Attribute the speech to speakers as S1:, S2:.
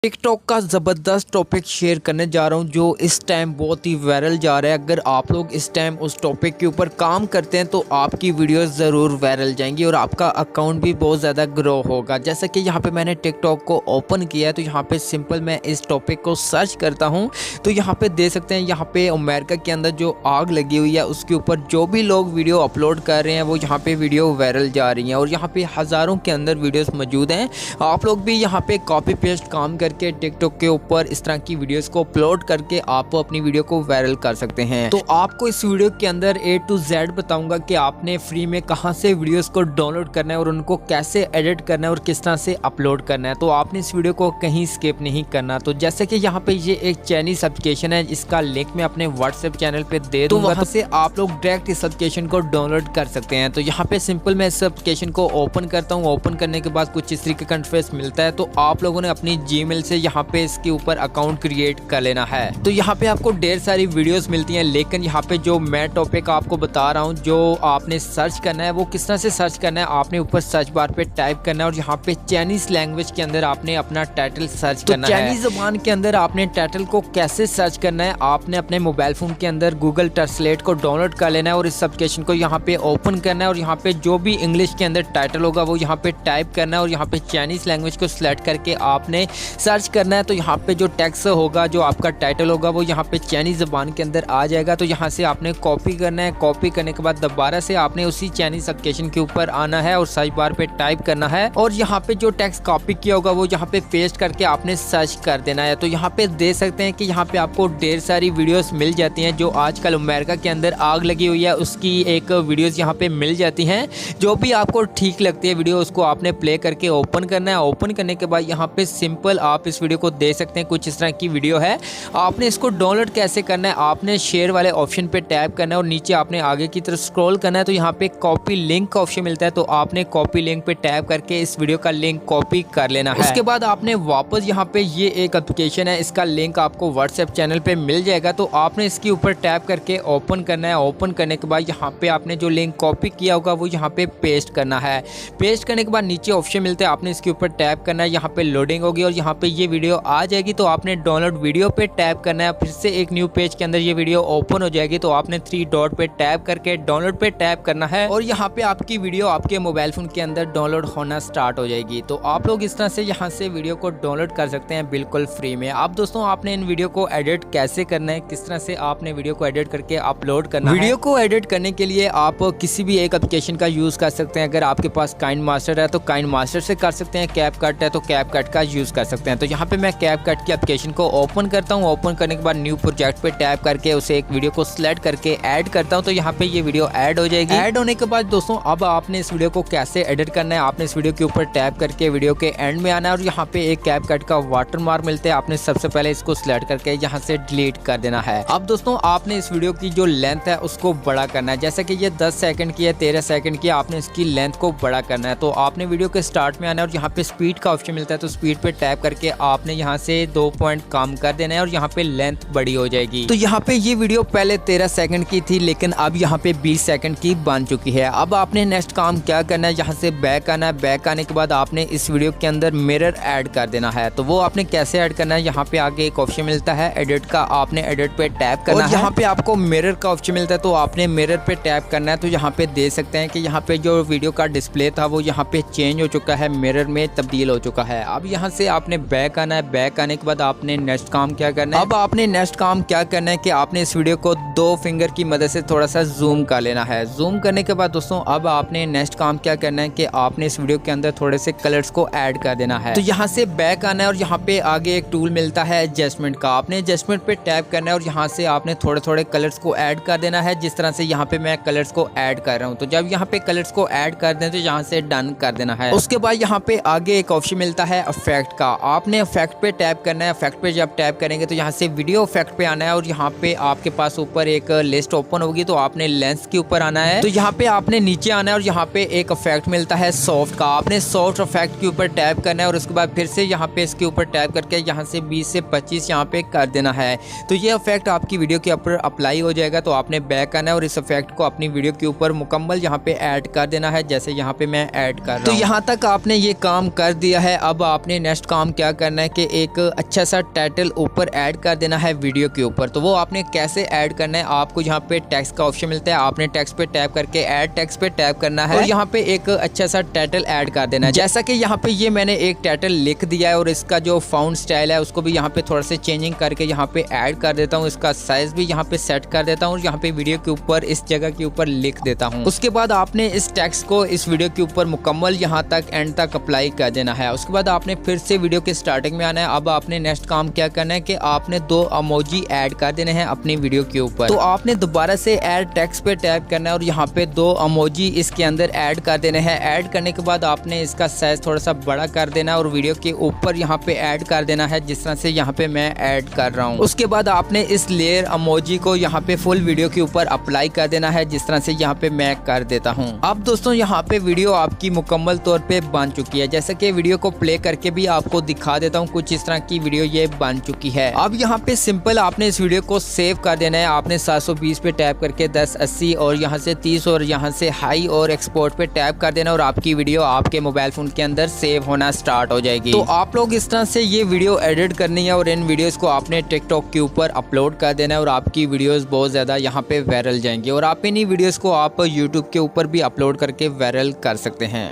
S1: TikTok का ज़बरदस्त topic share करने जा रहा हूं जो इस टाइम बहुत ही वायरल जा रहा है। अगर आप लोग इस टाइम उस टॉपिक के ऊपर काम करते हैं तो आपकी वीडियोस ज़रूर वायरल जाएंगी और आपका अकाउंट भी बहुत ज़्यादा ग्रो होगा। जैसा कि यहां पे मैंने टिकटॉक को ओपन किया है तो यहां पे सिंपल मैं इस टॉपिक को सर्च करता हूं तो यहां पे देख सकते हैं यहाँ पे अमेरिका के अंदर जो आग लगी हुई है उसके ऊपर जो भी लोग वीडियो अपलोड कर रहे हैं वो यहाँ पे वीडियो वायरल जा रही हैं और यहाँ पे हज़ारों के अंदर वीडियोज़ मौजूद हैं। आप लोग भी यहाँ पे कॉपी पेस्ट काम के टिकटॉक के ऊपर इस तरह की वीडियोस को अपलोड करके आप अपनी वीडियो को वायरल कर सकते हैं। तो आपको इस वीडियो के अंदर A to Z बताऊंगा कि आपने फ्री में कहां से वीडियोस को डाउनलोड करना है और उनको कैसे एडिट करना है और किस तरह से अपलोड करना है। तो आपने इस वीडियो को कहीं स्किप नहीं करना। तो जैसे कि यहाँ पे ये एक चाइनीज एप्लीकेशन है, इसका लिंक मैं अपने व्हाट्सएप चैनल पे दे दूंगा, तो वहां से आप लोग डायरेक्ट इस एप्लीकेशन को डाउनलोड कर सकते हैं। तो यहाँ पे सिंपल मैं इस एप्लीकेशन को ओपन करता हूँ। ओपन करने के बाद कुछ इस तरीके का इंटरफेस मिलता है। तो आप लोगों ने अपनी जीमेल से यहाँ पे इसके ऊपर अकाउंट क्रिएट कर लेना है। तो यहाँ पे आपको ढेर सारी वीडियोस मिलती हैं, लेकिन यहाँ पे जो मैं टॉपिक आपको बता रहा हूँ जो आपने सर्च करना है वो किस तरह से सर्च करना है। आपने ऊपर सर्च बार पे टाइप करना है और यहाँ पे चाइनीज लैंग्वेज के अंदर आपने अपना टाइटल सर्च करना है। चाइनीज ज़बान के अंदर आपने टाइटल को कैसे सर्च करना है, आपने अपने मोबाइल फोन के अंदर गूगल ट्रांसलेट को डाउनलोड कर लेना है और इस एप्लीकेशन को यहाँ पे ओपन करना है और यहाँ पे जो भी इंग्लिश के अंदर टाइटल होगा वो यहाँ पे टाइप करना है और यहाँ पे चाइनीज लैंग्वेज को सिलेक्ट करके आपने सर्च करना है। तो यहाँ पे जो टेक्स्ट होगा, जो आपका टाइटल होगा वो यहाँ पे चाइनीज ज़बान के अंदर आ जाएगा। तो यहाँ से आपने कॉपी करना है। कॉपी करने के बाद दोबारा से आपने उसी चाइनीज एप्लीकेशन के ऊपर आना है और सर्च बार पे टाइप करना है और यहाँ पे जो टेक्स्ट कॉपी किया होगा वो यहाँ पे पेस्ट करके आपने सर्च कर देना है। तो यहाँ पे देख सकते हैं कि यहाँ पे आपको ढेर सारी वीडियोस मिल जाती हैं। जो आजकल अमेरिका के अंदर आग लगी हुई है उसकी एक वीडियोस यहाँ पे मिल जाती हैं। जो भी आपको ठीक लगती है वीडियो उसको आपने प्ले करके ओपन करना है। ओपन करने के बाद यहाँ पे सिंपल आप इस वीडियो को देख सकते हैं, कुछ इस तरह की वीडियो है। आपने इसको डाउनलोड कैसे करना है, आपने शेयर वाले ऑप्शन पे टैप करना है और नीचे आपने आगे की तरफ स्क्रॉल करना है। तो यहाँ पे कॉपी लिंक का ऑप्शन मिलता है, तो आपने कॉपी लिंक पे टैप करके इस वीडियो का लिंक कॉपी कर लेना है। उसके बाद आपने वापस यहाँ पे ये एक एप्लीकेशन है, इसका लिंक आपको व्हाट्सएप चैनल पे मिल जाएगा। तो आपने इसके ऊपर टैप करके ओपन करना है। ओपन करने के बाद यहाँ पे आपने जो लिंक कॉपी किया होगा वो यहाँ पे पेस्ट करना है। पेस्ट करने के बाद नीचे ऑप्शन मिलता है, आपने इसके ऊपर टैप करना है। यहाँ पे लोडिंग होगी और यहाँ पे ये वीडियो आ जाएगी। तो आपने डाउनलोड वीडियो पे टैप करना है। फिर से एक न्यू पेज के अंदर ये वीडियो ओपन हो जाएगी। तो आपने 3 डॉट पे टैप करके डाउनलोड पे टैप करना है और यहाँ पे आपकी वीडियो आपके मोबाइल फोन के अंदर डाउनलोड होना स्टार्ट हो जाएगी। तो आप लोग इस तरह से यहाँ से वीडियो को डाउनलोड कर सकते हैं बिल्कुल फ्री में। अब दोस्तों आपने इन वीडियो को एडिट कैसे करना है, किस तरह से आपने वीडियो को एडिट करके अपलोड करना है। वीडियो को एडिट करने के लिए आप किसी भी एक एप्लीकेशन का यूज कर सकते हैं। अगर आपके पास काइंड मास्टर है तो काइंड मास्टर से कर सकते हैं, कैपकट है तो कैपकट का यूज कर सकते हैं। तो यहाँ पे मैं कैपकट की एप्लीकेशन को ओपन करता हूँ। ओपन करने के बाद न्यू प्रोजेक्ट पे टैप करके उसे एक वीडियो को सिलेक्ट करके ऐड करता हूँ। तो यहाँ पे ये वीडियो ऐड हो जाएगी। ऐड होने के बाद दोस्तों अब आपने इस वीडियो को कैसे एडिट करना है, आपने इस वीडियो के ऊपर टैप करके वीडियो के एंड में आना है और यहाँ पे एक कैपकट का वाटरमार्क मिलता है। आपने सबसे पहले इसको सिलेक्ट करके यहाँ से डिलीट कर देना है। अब दोस्तों आपने इस वीडियो की जो लेंथ है उसको बड़ा करना है। जैसे कि ये 10 सेकंड की है, 13 सेकंड की, आपने इसकी लेंथ को बड़ा करना है। तो आपने वीडियो के स्टार्ट में आना है और यहाँ पे स्पीड का ऑप्शन मिलता है। तो स्पीड पे टैप करके आपने यहाँ से 2 पॉइंट कम कर देना है और यहाँ पे लेंथ बड़ी हो जाएगी। तो यहाँ पे ये वीडियो पहले 13 सेकंड की थी लेकिन अब यहाँ पे 20 सेकंड की बन चुकी है। अब आपने नेक्स्ट काम क्या करना है, यहाँ से बैक आना है। बैक आने के बाद आपने इस वीडियो के अंदर मिरर ऐड कर देना है। तो वो आपने कैसे ऐड करना है, यहाँ पे आगे एक ऑप्शन मिलता है एडिट का, आपने एडिट पे टैप करना है। यहाँ पे आपको मिरर का ऑप्शन मिलता है तो आपने मिरर पे टैप करना है। तो यहाँ पे देख सकते हैं कि यहाँ पे जो वीडियो का डिस्प्ले था वो यहाँ पे चेंज हो चुका है, मिरर में तब्दील हो चुका है। अब यहाँ से आपने बैक आना है। बैक आने के बाद आपने नेक्स्ट काम क्या करना है, अब आपने नेक्स्ट काम क्या करना है कि आपने इस वीडियो को 2 फिंगर की मदद से थोड़ा सा जूम कर लेना है। जूम करने के बाद दोस्तों अब आपने नेक्स्ट काम क्या करना है कि आपने इस वीडियो के अंदर थोड़े से कलर्स को ऐड कर देना है। तो यहाँ से बैक आना है और यहाँ पे आगे एक टूल मिलता है एडजस्टमेंट का, आपने एडजस्टमेंट पे टैप करना है और यहाँ से आपने थोड़े थोड़े कलर्स को ऐड कर देना है। जिस तरह से यहाँ पे मैं कलर्स को ऐड कर रहा हूँ। तो जब यहाँ पे कलर्स को ऐड कर दें तो यहाँ से डन कर देना है। उसके बाद यहाँ पे आगे एक ऑप्शन मिलता है इफेक्ट का, आपने इफेक्ट पे टैप करना है। इफेक्ट पे जब टैप करेंगे तो यहाँ से वीडियो इफेक्ट पे आना है और यहाँ पे आपके पास ऊपर एक लिस्ट ओपन होगी। तो आपने लेंस के ऊपर आना है। तो यहाँ पे आपने नीचे आना है और यहाँ पे एक इफेक्ट मिलता है सॉफ्ट का, आपने सॉफ्ट इफेक्ट के ऊपर टैप करना है और उसके बाद फिर से यहाँ पे इसके ऊपर टैप करके यहाँ से 20 से 25 यहाँ पे कर देना है। तो ये इफेक्ट आपकी वीडियो के ऊपर अप्लाई हो जाएगा। तो आपने बैक आना है और इस इफेक्ट को अपनी वीडियो के ऊपर मुकम्मल यहाँ पे ऐड कर देना है, जैसे यहाँ पे मैं ऐड कर रहा हूँ। तो यहाँ तक आपने ये काम कर दिया है। अब आपने नेक्स्ट काम क्या क्या करना है कि एक अच्छा सा टाइटल ऊपर ऐड कर देना है वीडियो के ऊपर। तो वो आपने कैसे ऐड करना है, आपको यहाँ पे टेक्स्ट का ऑप्शन मिलता है, आपने टेक्स्ट पे टैप करके ऐड टेक्स्ट पे टैप करना है और यहाँ पे एक अच्छा सा टाइटल ऐड कर देना है। जैसा कि यहाँ पे ये मैंने एक टाइटल लिख दिया है और इसका जो फाउंड स्टाइल है उसको भी यहाँ पे थोड़ा सा चेंजिंग करके यहाँ पे ऐड कर देता हूँ। इसका साइज भी यहाँ पे सेट कर देता हूँ और यहाँ पे वीडियो के ऊपर इस जगह के ऊपर लिख देता हूँ। उसके बाद आपने इस टेक्स्ट को इस वीडियो के ऊपर मुकम्मल यहाँ तक एंड तक अप्लाई कर देना है। उसके बाद आपने फिर से वीडियो के स्टार्टिंग में आना है। अब आपने नेक्स्ट काम क्या करना है कि आपने 2 इमोजी ऐड कर देने हैं अपनी वीडियो के ऊपर। तो आपने दोबारा से ऐड टेक्स्ट पे टैप करना है और यहाँ पे 2 इमोजी इसके अंदर ऐड कर देने हैं। ऐड करने के बाद आपने इसका साइज थोड़ा सा बड़ा कर देना है और वीडियो के ऊपर यहाँ पे ऐड कर देना है जिस तरह से यहाँ पे मैं ऐड कर रहा हूँ। उसके बाद आपने इस लेयर इमोजी को यहाँ पे फुल वीडियो के ऊपर अप्लाई कर देना है जिस तरह से यहाँ पे मैं कर देता हूँ। अब दोस्तों यहाँ पे वीडियो आपकी मुकम्मल तौर पे बन चुकी है। जैसे कि वीडियो को प्ले करके भी आपको दिखा देता हूँ, कुछ इस तरह की वीडियो ये बन चुकी है। अब यहाँ पे सिंपल आपने इस वीडियो को सेव कर देना है। आपने 720 पे टैप करके 1080 और यहाँ से 30 और यहाँ से हाई और एक्सपोर्ट पे टैप कर देना और आपकी वीडियो आपके मोबाइल फोन के अंदर सेव होना स्टार्ट हो जाएगी। तो आप लोग इस तरह से ये वीडियो एडिट करनी है और इन वीडियोस को आपने टिकटॉक के ऊपर अपलोड कर देना है और आपकी वीडियोस बहुत ज्यादा यहाँ पे वायरल जाएंगी और आप इन्हीं वीडियोस को आप यूट्यूब के ऊपर भी अपलोड करके वायरल कर सकते हैं।